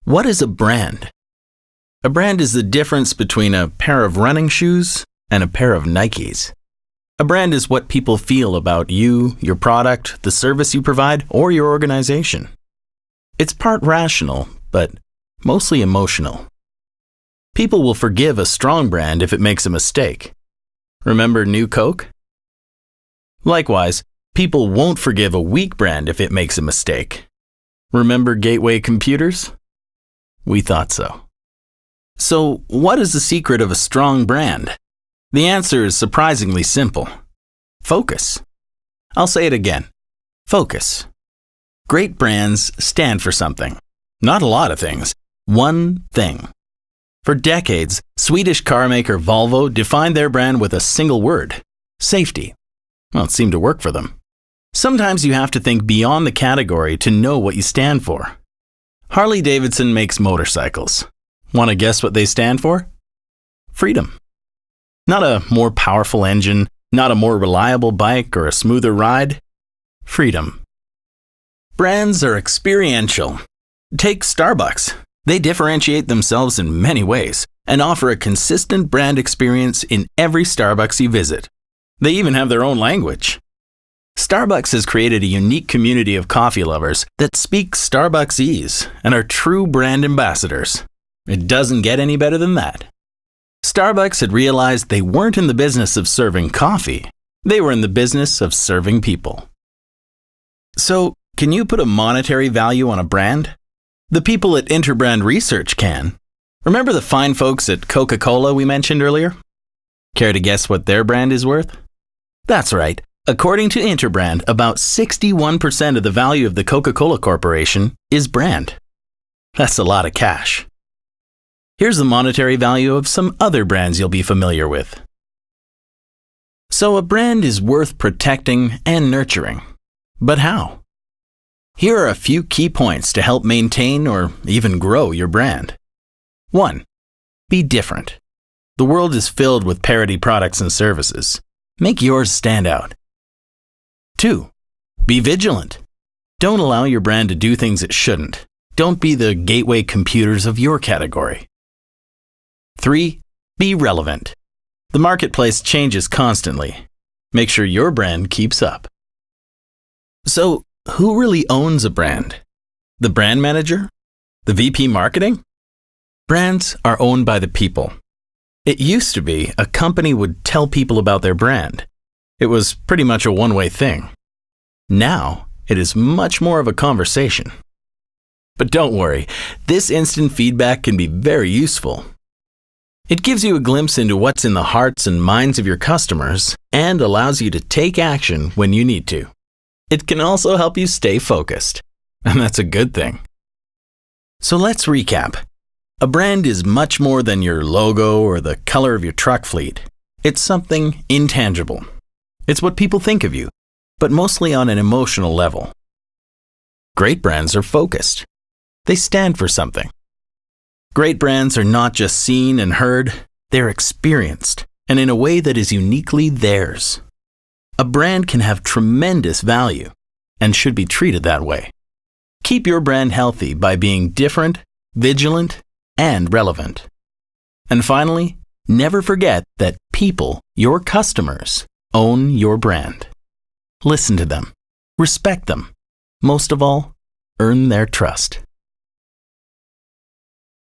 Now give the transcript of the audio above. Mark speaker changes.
Speaker 1: What is a brand? A brand is the difference between a pair of running shoes and a pair of Nikes. A brand is what people feel about you, your product, the service you provide, or your organization. It's part rational, but mostly emotional. People will forgive a strong brand if it makes a mistake. Remember New Coke? Likewise, people won't forgive a weak brand if it makes a mistake. Remember Gateway Computers? We thought so. So, what is the secret of a strong brand? The answer is surprisingly simple. Focus. I'll say it again. Focus. Great brands stand for something. Not a lot of things. One thing. For decades, Swedish car maker Volvo defined their brand with a single word: safety. Well, it seemed to work for them. Sometimes you have to think beyond the category to know what you stand for. Harley-Davidson makes motorcycles. Want to guess what they stand for? Freedom. Not a more powerful engine, not a more reliable bike or a smoother ride. Freedom. Brands are experiential. Take Starbucks. They differentiate themselves in many ways and offer a consistent brand experience in every Starbucks you visit. They even have their own language. Starbucks has created a unique community of coffee lovers that speak Starbucksese and are true brand ambassadors. It doesn't get any better than that. Starbucks had realized they weren't in the business of serving coffee. They were in the business of serving people. So, can you put a monetary value on a brand? The people at Interbrand Research can. Remember the fine folks at Coca-Cola we mentioned earlier? Care to guess what their brand is worth? That's right. According to Interbrand, about 61% of the value of the Coca-Cola Corporation is brand. That's a lot of cash. Here's the monetary value of some other brands you'll be familiar with. So a brand is worth protecting and nurturing. But how? Here are a few key points to help maintain or even grow your brand. 1. Be different. The world is filled with parody products and services. Make yours stand out. 2. Be vigilant. Don't allow your brand to do things it shouldn't. Don't be the Gateway Computers of your category. 3. Be relevant. The marketplace changes constantly. Make sure your brand keeps up. So, who really owns a brand? The brand manager? The VP marketing? Brands are owned by the people. It used to be a company would tell people about their brand. It was pretty much a one-way thing. Now, it is much more of a conversation. But don't worry, this instant feedback can be very useful. It gives you a glimpse into what's in the hearts and minds of your customers and allows you to take action when you need to. It can also help you stay focused, and that's a good thing. So let's recap. A brand is much more than your logo or the color of your truck fleet. It's something intangible. It's what people think of you, but mostly on an emotional level. Great brands are focused. They stand for something. Great brands are not just seen and heard, they're experienced, and in a way that is uniquely theirs. A brand can have tremendous value and should be treated that way. Keep your brand healthy by being different, vigilant, and relevant. And finally, never forget that people, your customers, own your brand. Listen to them, respect them. Most of all, earn their trust.